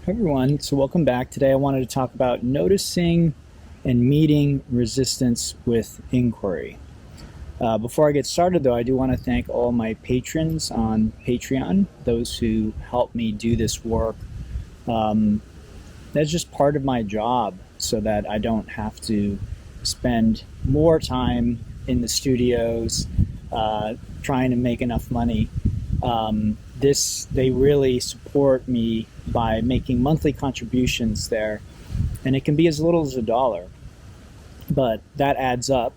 Hi everyone, so welcome back. Today I wanted to talk about noticing and meeting resistance with inquiry. Before I get started though, I do want to thank all my patrons on Patreon, those who help me do this work. That's just part of my job so that I don't have to spend more time in the studios trying to make enough money. They really support me by making monthly contributions there, and it can be as little as $1, but that adds up,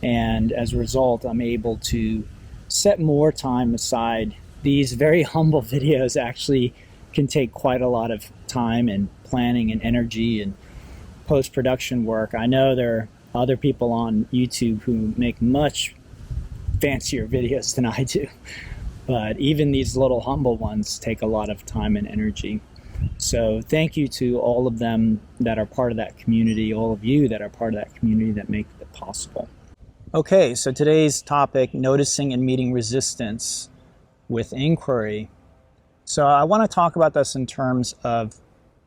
and as a result I'm able to set more time aside. These very humble videos actually can take quite a lot of time and planning and energy and post-production work. I know there are other people on YouTube who make much fancier videos than I do, but even these little humble ones take a lot of time and energy. So thank you to all of them that are part of that community, all of you that are part of that community that make it possible. Okay, so today's topic, noticing and meeting resistance with inquiry. So I want to talk about this in terms of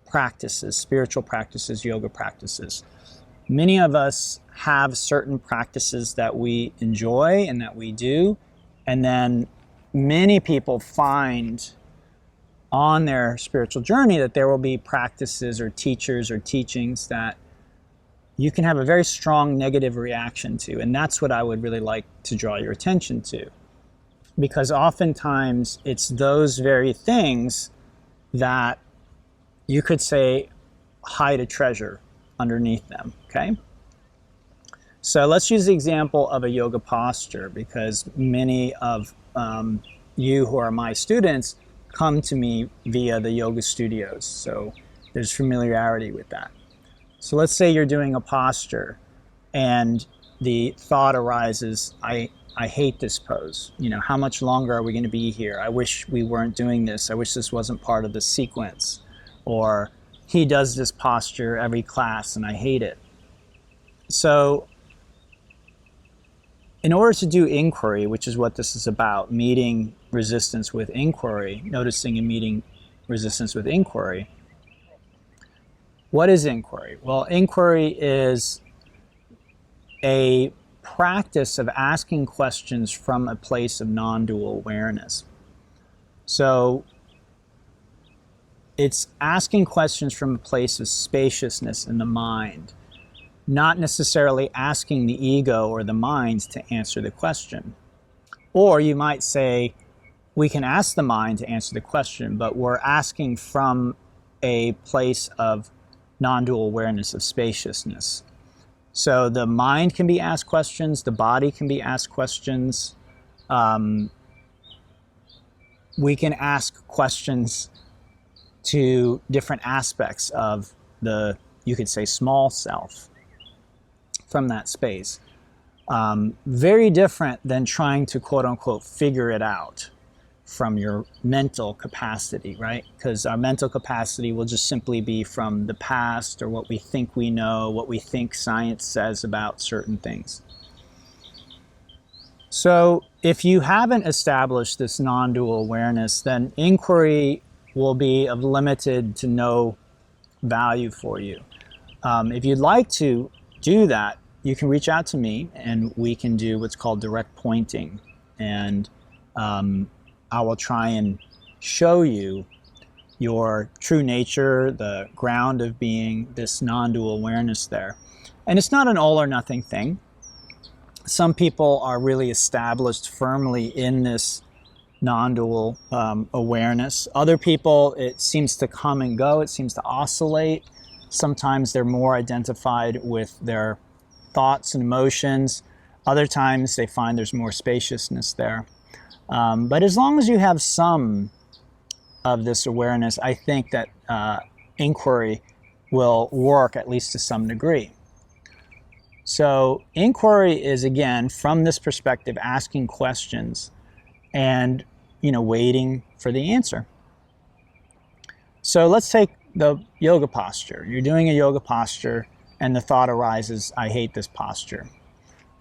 practices, spiritual practices, yoga practices. Many of us have certain practices that we enjoy and that we do, and then many people find on their spiritual journey that there will be practices or teachers or teachings that you can have a very strong negative reaction to, and that's what I would really like to draw your attention to, because oftentimes it's those very things that you could say hide a treasure underneath them. Okay, so let's use the example of a yoga posture, because many of you who are my students come to me via the yoga studios, so there's familiarity with that. So let's say you're doing a posture and the thought arises, I hate this pose. You know, how much longer are we going to be here? I wish we weren't doing this. I wish this wasn't part of the sequence. Or he does this posture every class and I hate it. So in order to do inquiry, which is what this is about, meeting resistance with inquiry, noticing and meeting resistance with inquiry. What is inquiry? Well, inquiry is a practice of asking questions from a place of non-dual awareness. So it's asking questions from a place of spaciousness in the mind, not necessarily asking the ego or the mind to answer the question. Or you might say, we can ask the mind to answer the question, but we're asking from a place of non-dual awareness, of spaciousness. So the mind can be asked questions, the body can be asked questions. We can ask questions to different aspects of the, you could say, small self from that space. Very different than trying to quote unquote figure it out from your mental capacity, right? Because our mental capacity will just simply be from the past or what we think we know, what we think science says about certain things. So if you haven't established this non-dual awareness, then inquiry will be of limited to no value for you. If you'd like to do that, you can reach out to me and we can do what's called direct pointing, and I will try and show you your true nature, the ground of being, this non-dual awareness there. And it's not an all or nothing thing. Some people are really established firmly in this non-dual awareness. Other people, it seems to come and go, it seems to oscillate. Sometimes they're more identified with their thoughts and emotions. Other times they find there's more spaciousness there. But as long as you have some of this awareness, I think that inquiry will work at least to some degree. So inquiry is, again, from this perspective, asking questions and, waiting for the answer. So let's take the yoga posture. You're doing a yoga posture and the thought arises, I hate this posture.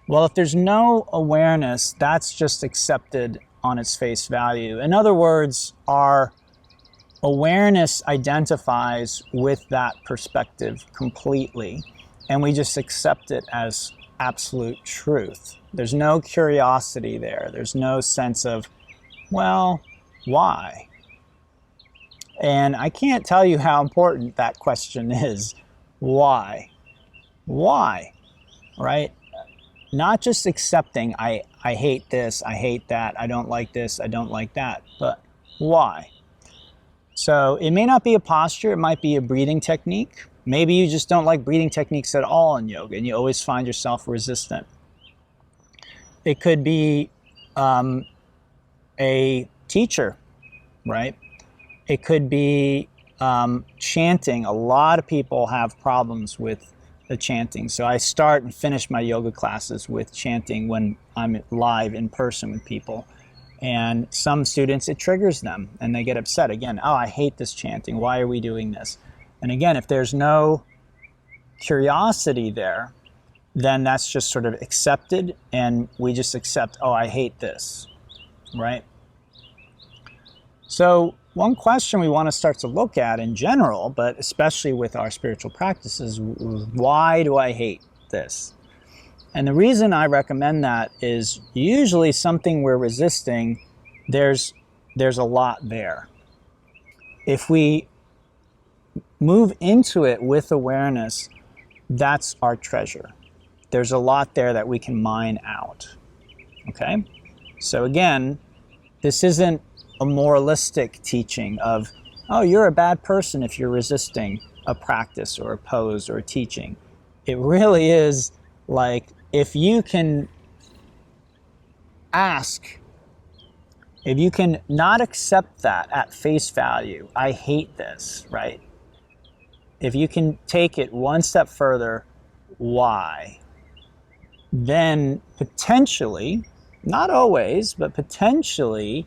Well, if there's no awareness, that's just accepted on its face value. In other words, our Awareness identifies with that perspective completely, and we just accept it as absolute truth. There's no curiosity there. There's no sense of, well, why? And I can't tell you how important that question is. Why? Why? Right? Not just accepting, I hate this, I hate that, I don't like this, I don't like that, but why? So it may not be a posture, it might be a breathing technique. Maybe you just don't like breathing techniques at all in yoga and you always find yourself resistant. It could be a teacher, right? It could be chanting. A lot of people have problems with the chanting. So I start and finish my yoga classes with chanting when I'm live in person with people. And some students, it triggers them and they get upset. Again, oh, I hate this chanting. Why are we doing this? And again, if there's no curiosity there, then that's just sort of accepted and we just accept, oh, I hate this, right? So one question we want to start to look at in general, but especially with our spiritual practices, why do I hate this? And the reason I recommend that is usually something we're resisting, there's a lot there. If we move into it with awareness, that's our treasure. There's a lot there that we can mine out. Okay? So again, this isn't a moralistic teaching of, oh, you're a bad person if you're resisting a practice or a pose or a teaching. It really is like, if you can ask, if you can not accept that at face value, I hate this, right? If you can take it one step further, why? Then potentially, not always, but potentially,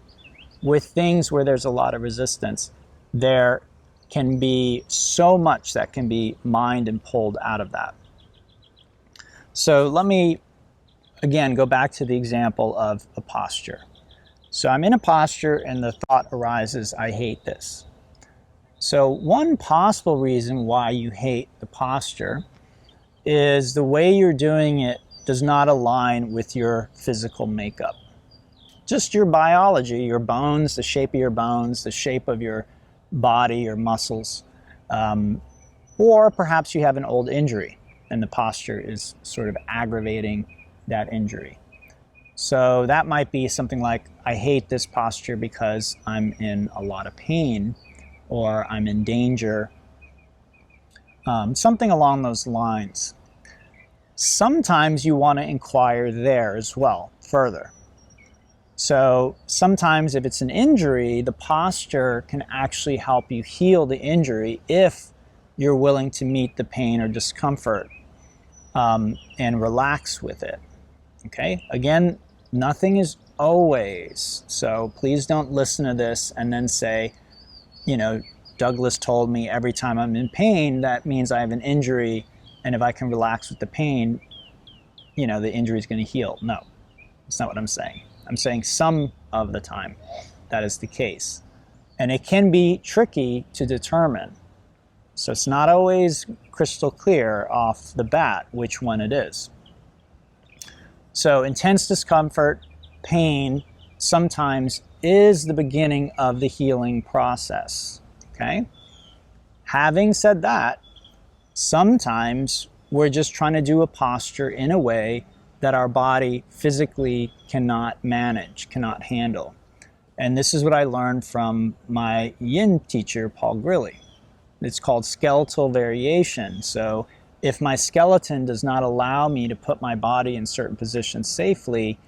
with things where there's a lot of resistance, there can be so much that can be mined and pulled out of that. So let me, again, go back to the example of a posture. So I'm in a posture and the thought arises, I hate this. So one possible reason why you hate the posture is the way you're doing it does not align with your physical makeup. Just your biology, your bones, the shape of your bones, the shape of your body, your muscles, or perhaps you have an old injury and the posture is sort of aggravating that injury. So that might be something like, I hate this posture because I'm in a lot of pain or I'm in danger, something along those lines. Sometimes you want to inquire there as well, further. So sometimes if it's an injury, the posture can actually help you heal the injury if you're willing to meet the pain or discomfort and relax with it. Okay? Again, nothing is always. So please don't listen to this and then say, you know, Douglas told me every time I'm in pain, that means I have an injury, and if I can relax with the pain, you know, the injury is going to heal. No, that's not what I'm saying. I'm saying some of the time that is the case. And it can be tricky to determine. So it's not always crystal clear off the bat which one it is. So intense discomfort, pain, sometimes is the beginning of the healing process. Okay? Having said that, sometimes we're just trying to do a posture in a way that our body physically cannot manage, cannot handle. And this is what I learned from my yin teacher, Paul Grilly. It's called skeletal variation. So if my skeleton does not allow me to put my body in certain positions safely,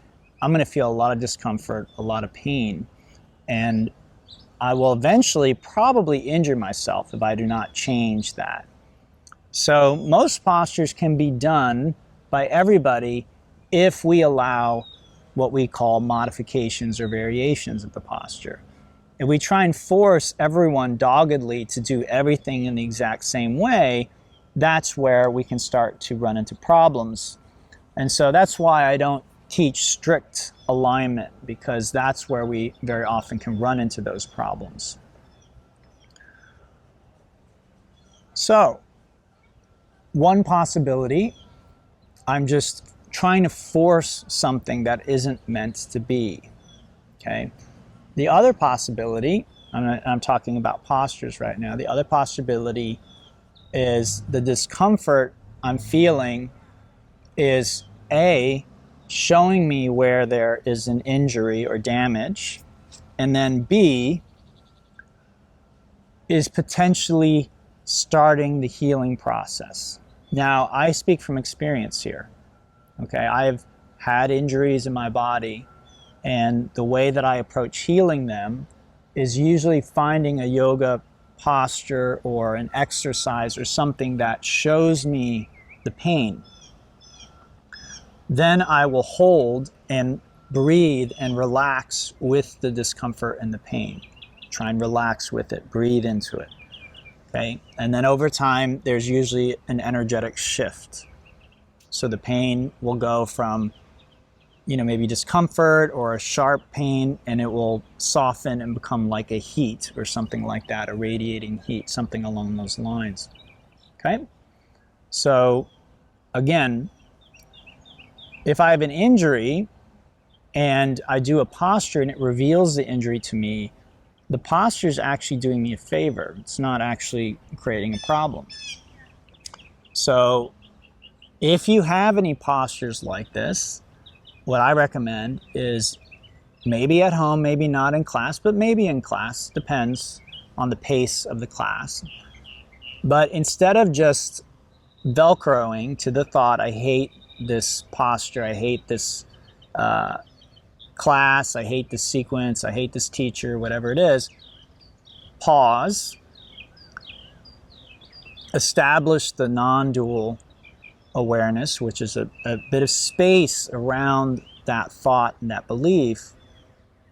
I'm going to feel a lot of discomfort, a lot of pain. And I will eventually probably injure myself if I do not change that. So most postures can be done by everybody if we allow what we call modifications or variations of the posture. If we try and force everyone doggedly to do everything in the exact same way, that's where we can start to run into problems. And so that's why I don't teach strict alignment, because that's where we very often can run into those problems. So, one possibility, I'm just trying to force something that isn't meant to be, okay? The other possibility, I'm talking about postures right now, the other possibility is the discomfort I'm feeling is A, showing me where there is an injury or damage, and then B, is potentially starting the healing process. Now, I speak from experience here, okay? I've had injuries in my body, and the way that I approach healing them is usually finding a yoga posture or an exercise or something that shows me the pain. Then I will hold and breathe and relax with the discomfort and the pain. Try and relax with it, breathe into it, okay? And then over time, there's usually an energetic shift. So the pain will go from, maybe discomfort or a sharp pain, and it will soften and become like a heat or something like that, a radiating heat, something along those lines, okay? So again, if I have an injury and I do a posture and it reveals the injury to me, the posture is actually doing me a favor. It's not actually creating a problem. So if you have any postures like this, what I recommend is maybe at home, maybe not in class, but maybe in class, depends on the pace of the class. But instead of just Velcroing to the thought, I hate this posture, I hate this class, I hate this sequence, I hate this teacher, whatever it is, pause, establish the non-dual awareness, which is a bit of space around that thought and that belief,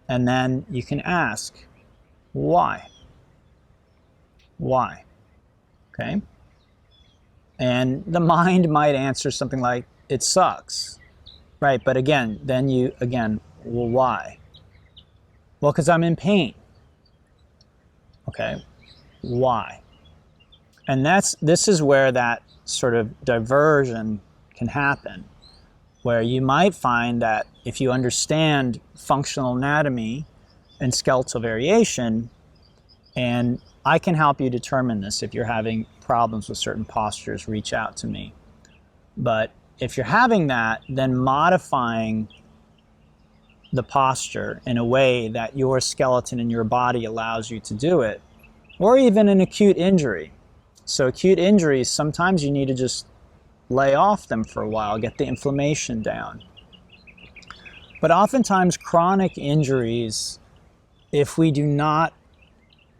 and then you can ask, why? Why? Okay? And the mind might answer something like, it sucks, right? But again, well, why? Well, because I'm in pain. Okay, why? And this is where that sort of diversion can happen, where you might find that if you understand functional anatomy and skeletal variation, and I can help you determine this. If you're having problems with certain postures, reach out to me. But if you're having that, then modifying the posture in a way that your skeleton and your body allows you to do it, or even an acute injury. So acute injuries, sometimes you need to just lay off them for a while, get the inflammation down. But oftentimes chronic injuries, if we do not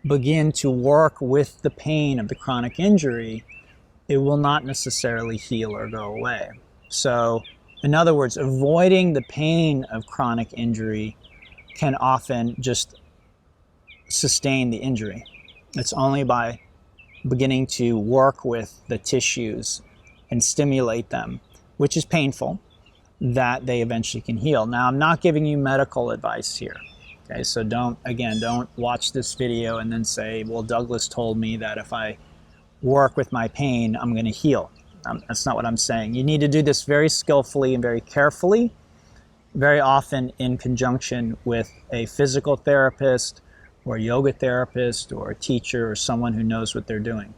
begin to work with the pain of the chronic injury, it will not necessarily heal or go away. So, in other words, avoiding the pain of chronic injury can often just sustain the injury. It's only by beginning to work with the tissues and stimulate them, which is painful, that they eventually can heal. Now, I'm not giving you medical advice here. Okay, so don't watch this video and then say, well, Douglas told me that if I work with my pain, I'm going to heal. That's not what I'm saying. You need to do this very skillfully and very carefully, very often in conjunction with a physical therapist or a yoga therapist or a teacher or someone who knows what they're doing.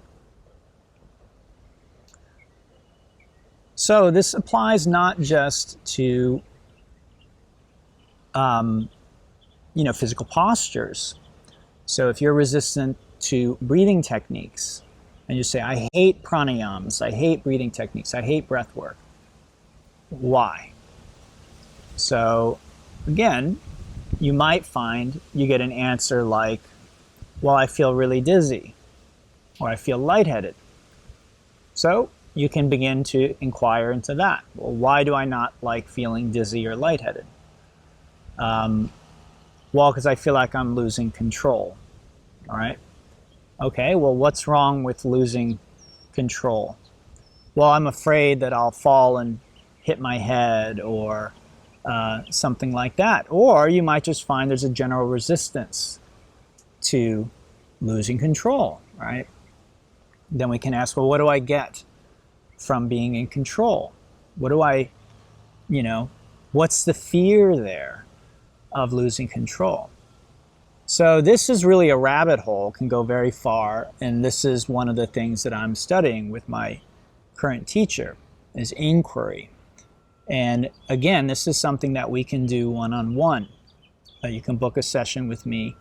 So this applies not just to physical postures. So if you're resistant to breathing techniques and you say, I hate pranayams, I hate breathing techniques, I hate breath work, why? So again, you might find you get an answer like, well, I feel really dizzy, or I feel lightheaded. So you can begin to inquire into that. Well, why do I not like feeling dizzy or lightheaded? Well, because I feel like I'm losing control. All right. Okay, well, what's wrong with losing control? Well, I'm afraid that I'll fall and hit my head or something like that. Or you might just find there's a general resistance to losing control, right? then we can ask, well, what do I get from being in control? What do I, what's the fear there of losing control? So this is really a rabbit hole, can go very far, and this is one of the things that I'm studying with my current teacher, is inquiry. And again, this is something that we can do one-on-one. You can book a session with me,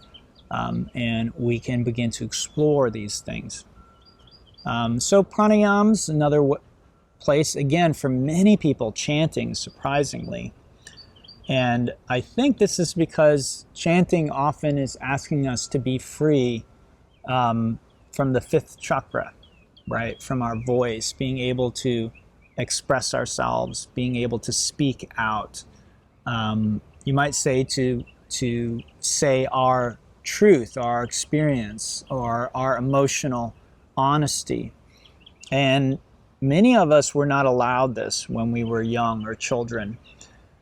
and we can begin to explore these things. So pranayam's another place, again, for many people, chanting, surprisingly. And I think this is because chanting often is asking us to be free from the fifth chakra, right? From our voice, being able to express ourselves, being able to speak out. You might say to say our truth, our experience, or our emotional honesty. And many of us were not allowed this when we were young or children.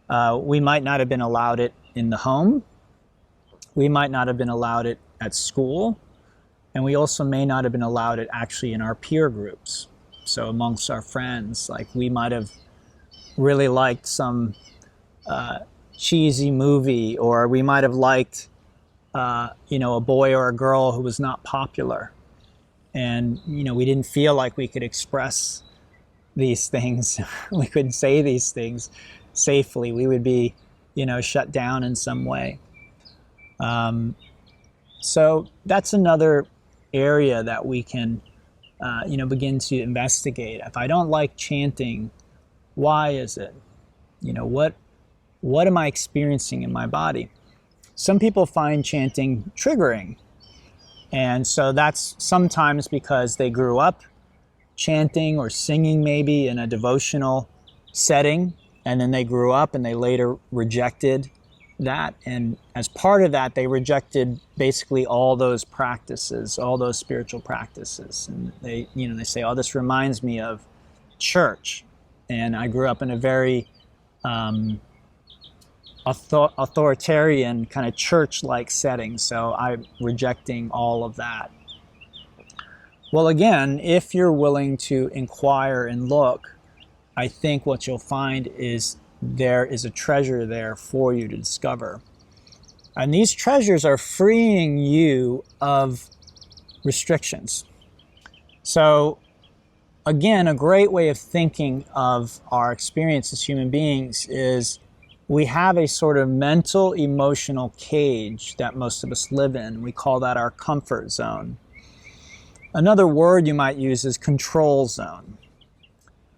We might not have been allowed it in the home. We might not have been allowed it at school. And we also may not have been allowed it actually in our peer groups. So amongst our friends, like we might have really liked some cheesy movie, or we might have liked a boy or a girl who was not popular. And, we didn't feel like we could express these things. We couldn't say these things safely. We would be, shut down in some way. So that's another area that we can, begin to investigate. If I don't like chanting, why is it? What am I experiencing in my body? Some people find chanting triggering. And so that's sometimes because they grew up chanting or singing maybe in a devotional setting, and then they grew up and they later rejected that. And as part of that, they rejected basically all those practices, all those spiritual practices. And they say, oh, this reminds me of church. And I grew up in a very authoritarian kind of church-like setting, so I'm rejecting all of that. Well, again, if you're willing to inquire and look, I think what you'll find is there is a treasure there for you to discover. And these treasures are freeing you of restrictions. So, again, a great way of thinking of our experience as human beings is we have a sort of mental, emotional cage that most of us live in. We call that our comfort zone. Another word you might use is control zone.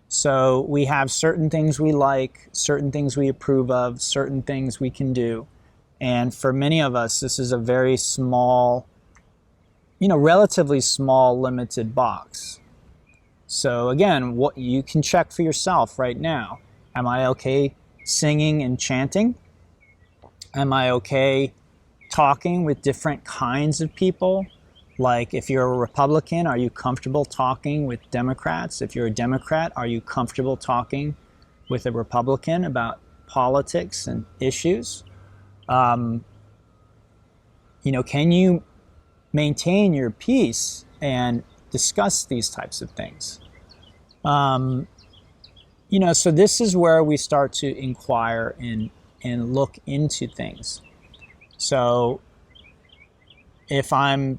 So we have certain things we like, certain things we approve of, certain things we can do. And for many of us, this is a very small, relatively small, limited box. So again, what you can check for yourself right now. Am I okay singing and chanting? Am I okay talking with different kinds of people? Like if you're a Republican, are you comfortable talking with Democrats? If you're a Democrat, are you comfortable talking with a Republican about politics and issues? Can you maintain your peace and discuss these types of things? So this is where we start to inquire and look into things. So if I'm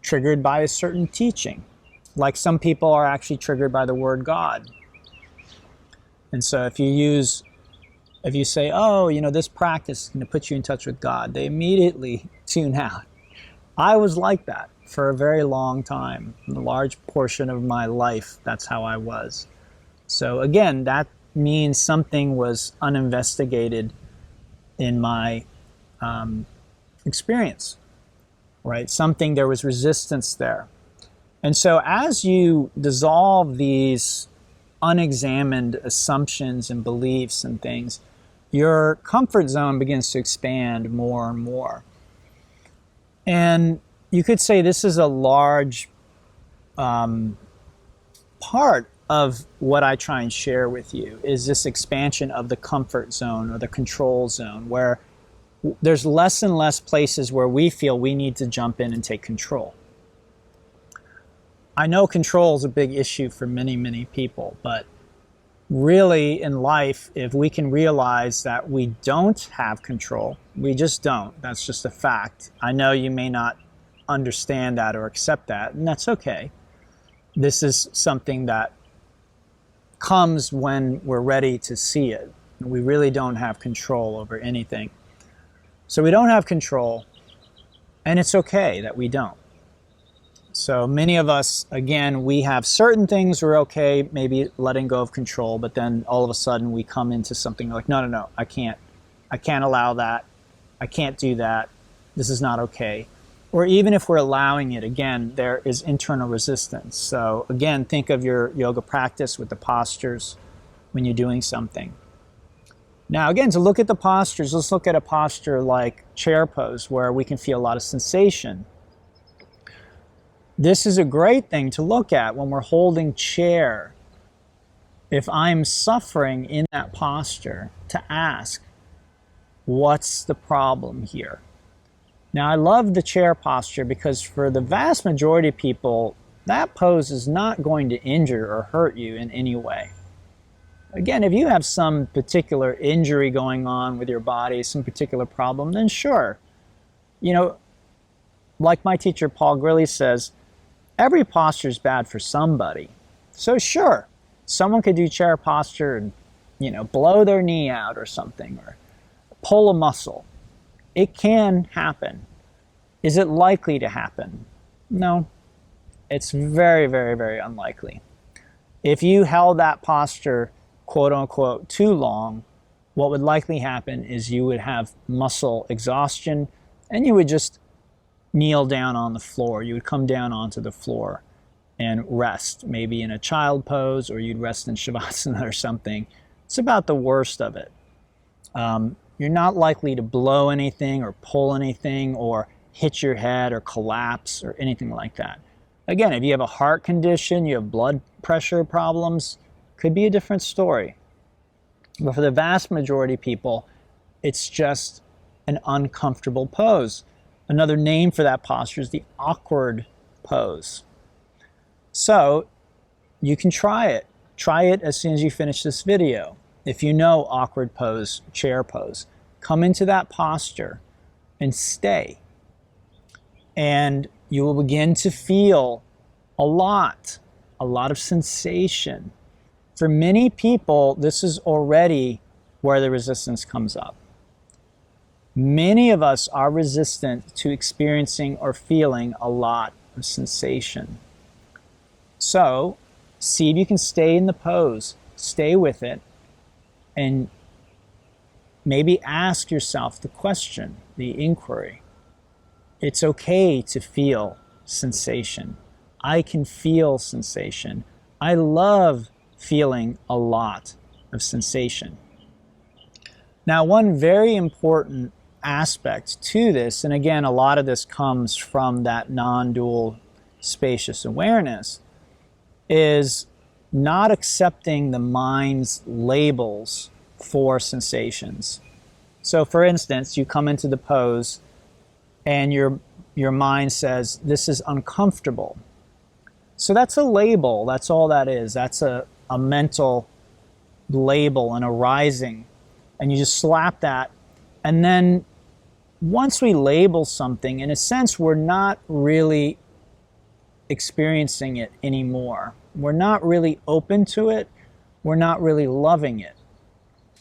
triggered by a certain teaching, like some people are actually triggered by the word God. And so if you say, oh, this practice is going to put you in touch with God, they immediately tune out. I was like that for a very long time. A large portion of my life, that's how I was. So again, that means something was uninvestigated in my experience, right? There was resistance there. And so as you dissolve these unexamined assumptions and beliefs and things, your comfort zone begins to expand more and more. And you could say this is a large part of what I try and share with you, is this expansion of the comfort zone or the control zone, where there's less and less places where we feel we need to jump in and take control. I know control is a big issue for many, many people, but really in life, if we can realize that we don't have control, we just don't. That's just a fact. I know you may not understand that or accept that, and that's okay. This is something that comes when we're ready to see it. We really don't have control over anything. So we don't have control, and it's okay that we don't. So many of us, again, we have certain things we're okay, maybe letting go of control, but then all of a sudden we come into something like, no, I can't allow that. I can't do that. This is not okay. Or even if we're allowing it, again, there is internal resistance. So again, think of your yoga practice with the postures when you're doing something. Now, again, to look at the postures, let's look at a posture like chair pose where we can feel a lot of sensation. This is a great thing to look at when we're holding chair. If I'm suffering in that posture, to ask, what's the problem here? Now, I love the chair posture because for the vast majority of people, that pose is not going to injure or hurt you in any way. Again, if you have some particular injury going on with your body, some particular problem, then sure. You know, like my teacher Paul Grilly says, every posture is bad for somebody. So sure, someone could do chair posture and, blow their knee out or something, or pull a muscle. It can happen. Is it likely to happen? No, it's very, very, very unlikely. If you held that posture, quote unquote, too long, what would likely happen is you would have muscle exhaustion and you would just kneel down on the floor. You would come down onto the floor and rest, maybe in a child pose, or you'd rest in Shavasana or something. It's about the worst of it. You're not likely to blow anything or pull anything or hit your head or collapse or anything like that. Again, if you have a heart condition, you have blood pressure problems, could be a different story. But for the vast majority of people, it's just an uncomfortable pose. Another name for that posture is the awkward pose. So you can try it. Try it as soon as you finish this video. If you know awkward pose, chair pose, come into that posture and stay. And you will begin to feel a lot of sensation. For many people, this is already where the resistance comes up. Many of us are resistant to experiencing or feeling a lot of sensation. So, see if you can stay in the pose, stay with it, and maybe ask yourself the question, the inquiry. It's okay to feel sensation. I can feel sensation. I love feeling a lot of sensation. Now, one very important aspect to this, and again, a lot of this comes from that non-dual spacious awareness, is not accepting the mind's labels for sensations. So for instance, you come into the pose and your mind says, this is uncomfortable. So that's a label, that's all that is. That's a mental label, an arising. And you just slap that. And then once we label something, in a sense, we're not really experiencing it anymore. We're not really open to it. We're not really loving it.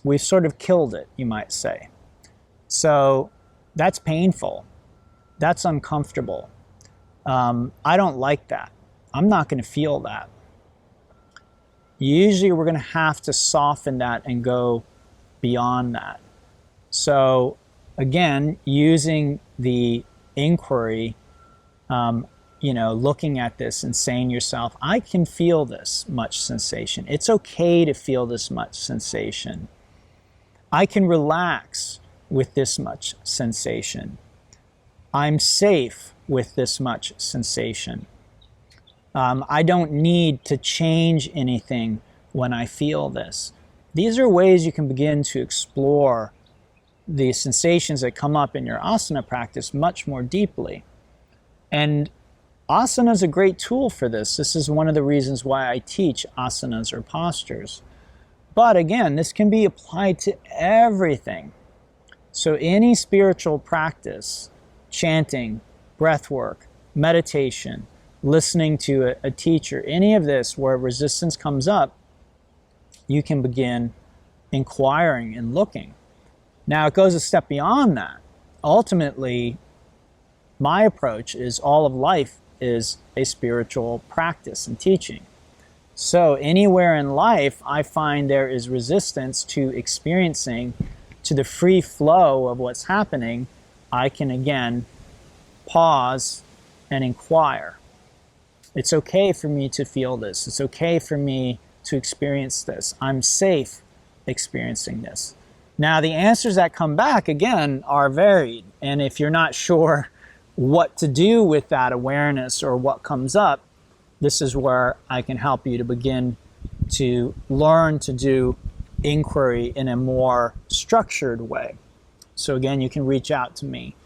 We've sort of killed it, you might say. So that's painful. That's uncomfortable. I don't like that. I'm not going to feel that. Usually we're going to have to soften that and go beyond that. So again, using the inquiry, looking at this and saying to yourself, I can feel this much sensation. It's okay to feel this much sensation. I can relax with this much sensation. I'm safe with this much sensation. I don't need to change anything when I feel this. These are ways you can begin to explore the sensations that come up in your asana practice much more deeply. And Asana is a great tool for this. This is one of the reasons why I teach asanas or postures. But again, this can be applied to everything. So any spiritual practice, chanting, breath work, meditation, listening to a teacher, any of this where resistance comes up, you can begin inquiring and looking. Now it goes a step beyond that. Ultimately, my approach is all of life is a spiritual practice and teaching. So anywhere in life I find there is resistance to experiencing, to the free flow of what's happening, I can again pause and inquire. It's okay for me to feel this. It's okay for me to experience this. I'm safe experiencing this. Now the answers that come back again are varied, and if you're not sure what to do with that awareness or what comes up, this is where I can help you to begin to learn to do inquiry in a more structured way. So again, you can reach out to me.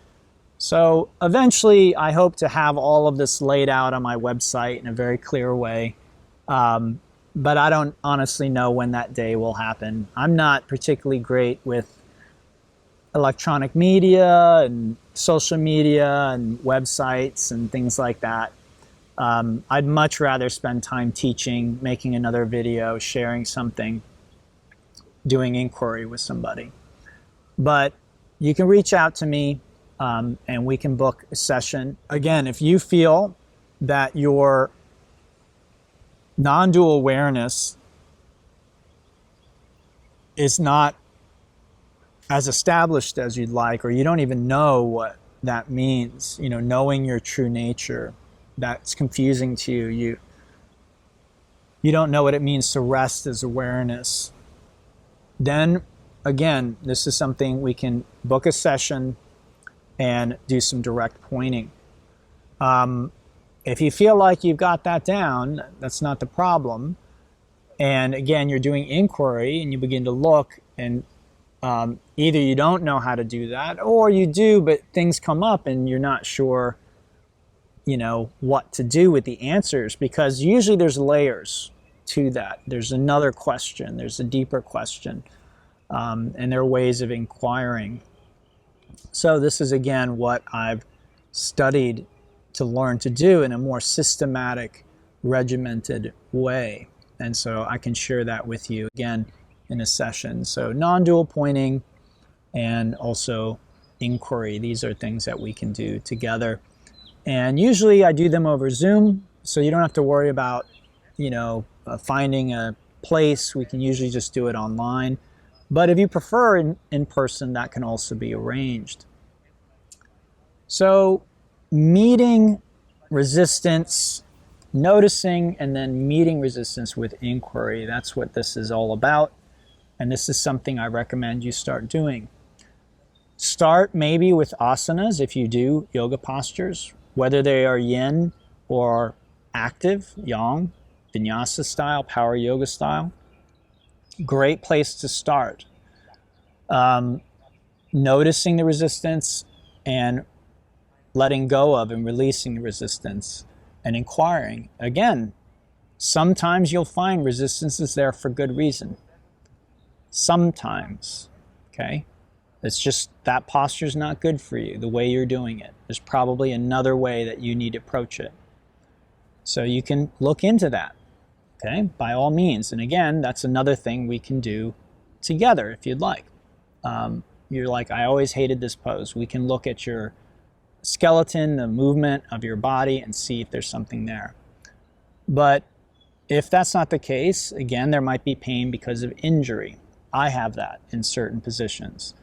So eventually I hope to have all of this laid out on my website in a very clear way. But I don't honestly know when that day will happen. I'm not particularly great with electronic media and social media and websites and things like that. I'd much rather spend time teaching, making another video, sharing something, doing inquiry with somebody. But you can reach out to me and we can book a session. Again, if you feel that your non-dual awareness is not as established as you'd like, or you don't even know what that means, knowing your true nature, that's confusing to you. You don't know what it means to rest as awareness. Then again, this is something we can book a session and do some direct pointing. If you feel like you've got that down, that's not the problem. And again, you're doing inquiry and you begin to look, and either you don't know how to do that, or you do, but things come up and you're not sure, what to do with the answers, because usually there's layers to that. There's another question, there's a deeper question, and there are ways of inquiring. So this is again what I've studied to learn to do in a more systematic, regimented way. And so I can share that with you again in a session. So non-dual pointing and also inquiry, these are things that we can do together. And usually I do them over Zoom, so you don't have to worry about, finding a place. We can usually just do it online. But if you prefer in person, that can also be arranged. So meeting resistance, noticing, and then meeting resistance with inquiry, that's what this is all about. And this is something I recommend you start doing. Start maybe with asanas if you do yoga postures, whether they are yin or active, yang, vinyasa style, power yoga style. Great place to start. Noticing the resistance and letting go of and releasing the resistance and inquiring. Again, sometimes you'll find resistance is there for good reason. Sometimes, okay? It's just that posture's not good for you, the way you're doing it. There's probably another way that you need to approach it. So you can look into that, okay? By all means. And again, that's another thing we can do together if you'd like. You're like, I always hated this pose. We can look at your skeleton, the movement of your body, and see if there's something there. But if that's not the case, again, there might be pain because of injury. I have that in certain positions.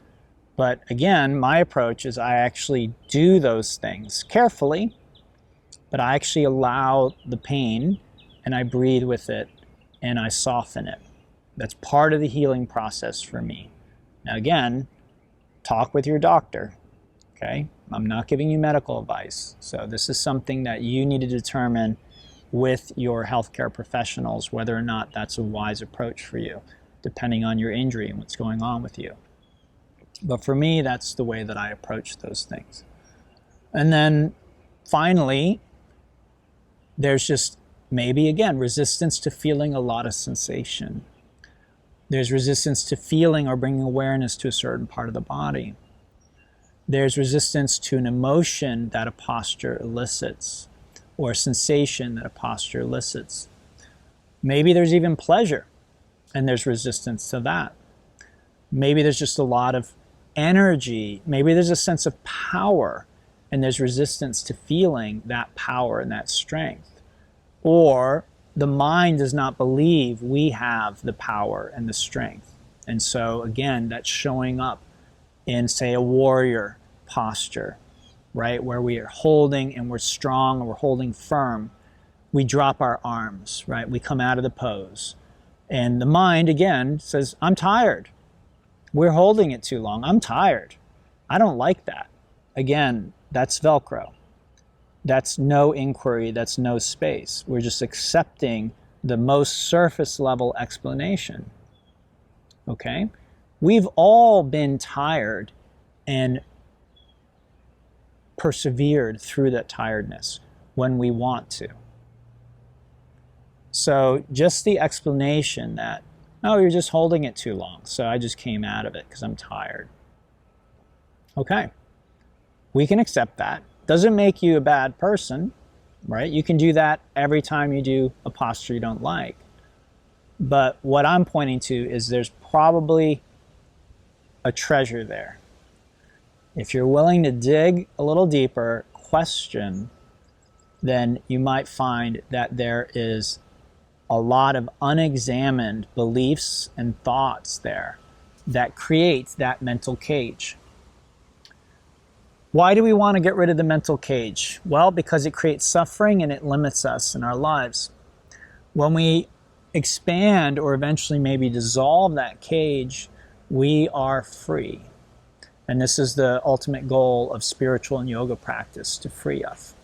But again, my approach is I actually do those things carefully, but I actually allow the pain and I breathe with it and I soften it. That's part of the healing process for me. Now again, talk with your doctor, okay? I'm not giving you medical advice. So this is something that you need to determine with your healthcare professionals, whether or not that's a wise approach for you, depending on your injury and what's going on with you. But for me, that's the way that I approach those things. And then finally, There's just maybe, again, resistance to feeling a lot of sensation. There's resistance to feeling or bringing awareness to a certain part of the body. There's resistance to an emotion that a posture elicits, or a sensation that a posture elicits. Maybe there's even pleasure, and there's resistance to that. Maybe there's just a lot of energy. Maybe there's a sense of power, and there's resistance to feeling that power and that strength. Or the mind does not believe we have the power and the strength. And so, again, that's showing up in, say, a warrior posture, right? Where we are holding and we're strong and we're holding firm. We drop our arms, right? We come out of the pose. And the mind, again, says, I'm tired. We're holding it too long. I'm tired. I don't like that. Again, that's Velcro. That's no inquiry. That's no space. We're just accepting the most surface level explanation. Okay? We've all been tired and persevered through that tiredness when we want to. So just the explanation that, oh, you're just holding it too long, so I just came out of it because I'm tired. Okay, we can accept that. Doesn't make you a bad person, right? You can do that every time you do a posture you don't like. But what I'm pointing to is there's probably a treasure there. If you're willing to dig a little deeper, question, then you might find that there is a lot of unexamined beliefs and thoughts there that create that mental cage. Why do we want to get rid of the mental cage? Well, because it creates suffering and it limits us in our lives. When we expand or eventually maybe dissolve that cage, we are free. And this is the ultimate goal of spiritual and yoga practice, to free us.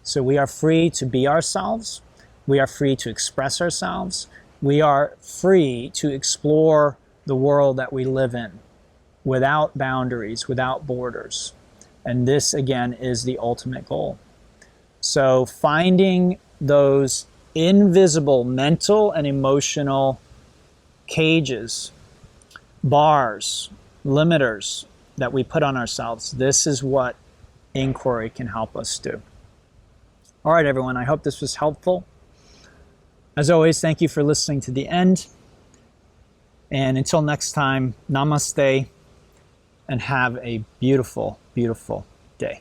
So we are free to be ourselves. We are free to express ourselves. We are free to explore the world that we live in without boundaries, without borders. And this, again, is the ultimate goal. So finding those invisible mental and emotional cages, bars, limiters that we put on ourselves, this is what inquiry can help us do. All right, everyone, I hope this was helpful. As always, thank you for listening to the end. And until next time, namaste, and have a beautiful, beautiful day.